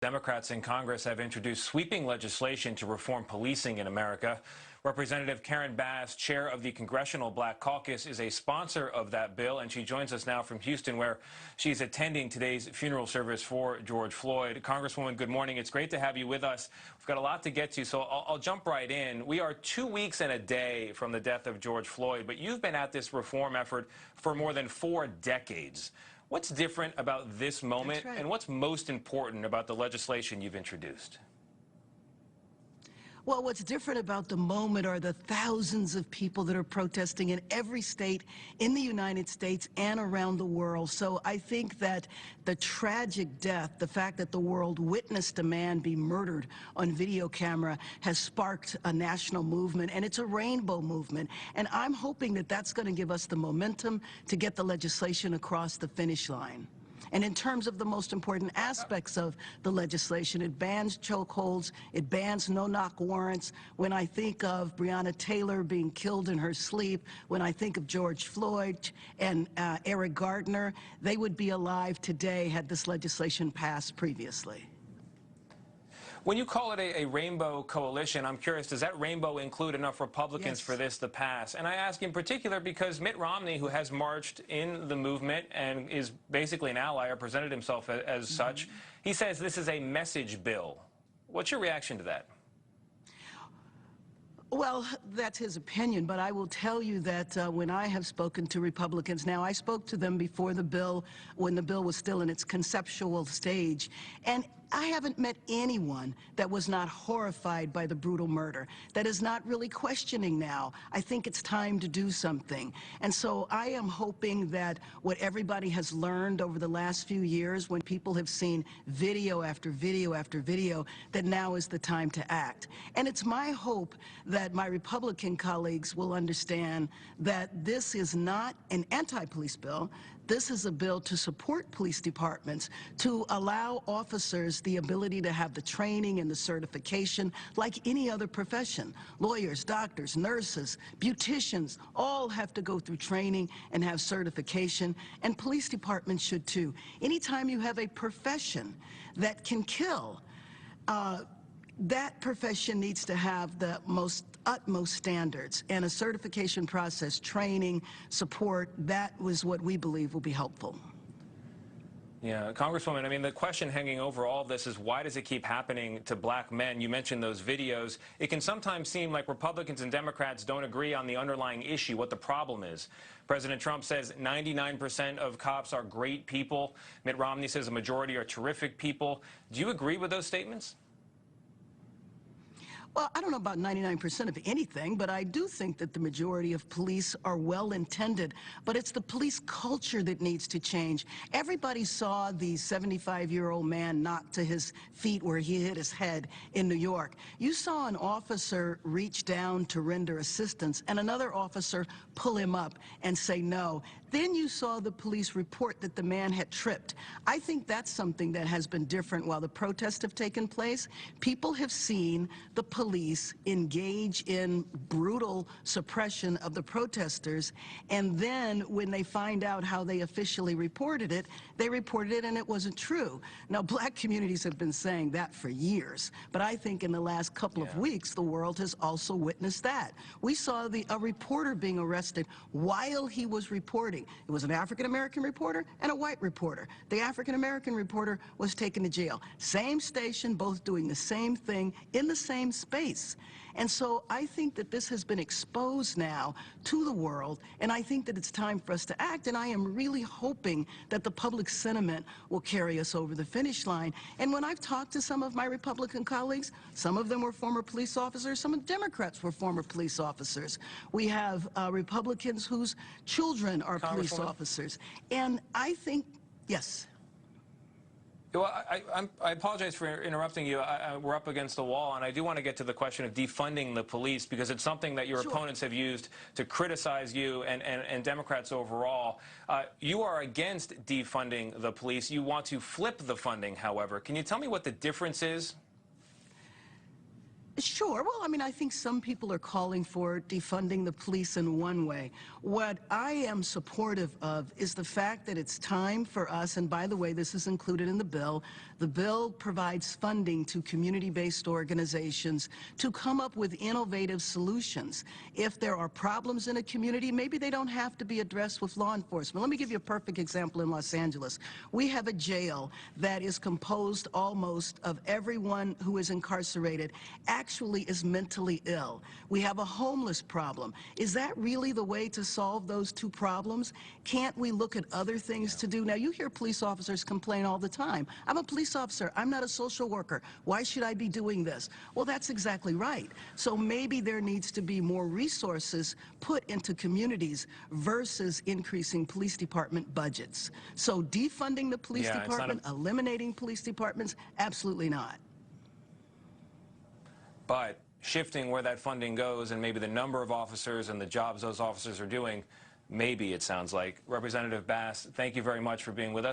Democrats in Congress have introduced sweeping legislation to reform policing in America. Representative Karen Bass, chair of the Congressional Black Caucus, is a sponsor of that bill, and she joins us now from Houston, where she's attending today's funeral service for George Floyd. Congresswoman, good morning. It's great to have you with us. We've got a lot to get to, so I'll jump right in. We are 2 weeks and a day from the death of George Floyd, but you've been at this reform effort for more than 4 decades. What's different about this moment, and what's most important about the legislation you've introduced? Well, what's different about the moment are the thousands of people that are protesting in every state in the United States and around the world. So I think that the tragic death, the fact that the world witnessed a man be murdered on video camera, has sparked a national movement, and it's a rainbow movement. And I'm hoping that that's going to give us the momentum to get the legislation across the finish line. And in terms of the most important aspects of the legislation, it bans chokeholds, it bans no-knock warrants. When I think of Breonna Taylor being killed in her sleep, when I think of George Floyd and Eric Gardner, they would be alive today had this legislation passed previously. When you call it a rainbow coalition, I'm curious, does that rainbow include enough Republicans for this to pass? And I ask in particular because Mitt Romney, who has marched in the movement and is basically an ally or presented himself as such, he says this is a message bill. What's your reaction to that? Well, that's his opinion, but I will tell you that when I have spoken to Republicans, now I spoke to them before the bill, when the bill was still in its conceptual stage, and I haven't met anyone that was not horrified by the brutal murder, that is not really questioning now. I think it's time to do something. And so I am hoping that what everybody has learned over the last few years, when people have seen video after video after video, that now is the time to act. And it's my hope that my Republican colleagues will understand that this is not an anti-police bill. This is a bill to support police departments, to allow officers the ability to have the training and the certification like any other profession. Lawyers, doctors, nurses, beauticians, all have to go through training and have certification, and police departments should too. Anytime you have a profession that can kill, that profession needs to have the utmost standards, and a certification process, training, support, that was what we believe will be helpful. Yeah, Congresswoman, I mean, the question hanging over all this is why does it keep happening to black men? You mentioned those videos. It can sometimes seem like Republicans and Democrats don't agree on the underlying issue, what the problem is. President Trump says 99% of cops are great people. Mitt Romney says a majority are terrific people. Do you agree with those statements? Well, I don't know about 99% of anything, but I do think that the majority of police are well-intended. But it's the police culture that needs to change. Everybody saw the 75-year-old man knocked to his feet where he hit his head in New York. You saw an officer reach down to render assistance and another officer pull him up and say no. Then you saw the police report that the man had tripped. I think that's something that has been different while the protests have taken place. People have seen the police engage in brutal suppression of the protesters, and then when they find out how they officially reported it, they reported it and it wasn't true. Now, black communities have been saying that for years, but I think in the last couple of weeks, the world has also witnessed that. We saw a reporter being arrested while he was reporting. It was an African-American reporter and a white reporter. The African-American reporter was taken to jail. Same station, both doing the same thing in the same space. And so I think that this has been exposed now to the world, and I think that it's time for us to act, and I am really hoping that the public sentiment will carry us over the finish line. And when I've talked to some of my Republican colleagues, some of them were former police officers, some of the Democrats were former police officers. We have Republicans whose children are police officers. And I think, yes. Well, I apologize for interrupting you. We're up against the wall, and I do want to get to the question of defunding the police, because it's something that your opponents have used to criticize you and Democrats overall. You are against defunding the police. You want to flip the funding, however. Can you tell me what the difference is? Sure. Well, I mean, I think some people are calling for defunding the police in one way. What I am supportive of is the fact that it's time for us, and by the way, this is included in the bill, The bill provides funding to community-based organizations to come up with innovative solutions. If there are problems in a community, maybe they don't have to be addressed with law enforcement. Let me give you a perfect example in Los Angeles. We have a jail that is composed almost of everyone who is incarcerated actually is mentally ill. We have a homeless problem. Is that really the way to solve those two problems? Can't we look at other things to do? Now, you hear police officers complain all the time. I'm a police officer. I'm not a social worker. Why should I be doing this? Well, that's exactly right. So maybe there needs to be more resources put into communities versus increasing police department budgets. So defunding the police department, eliminating police departments, absolutely not. But shifting where that funding goes and maybe the number of officers and the jobs those officers are doing, maybe it sounds like. Representative Bass, thank you very much for being with us.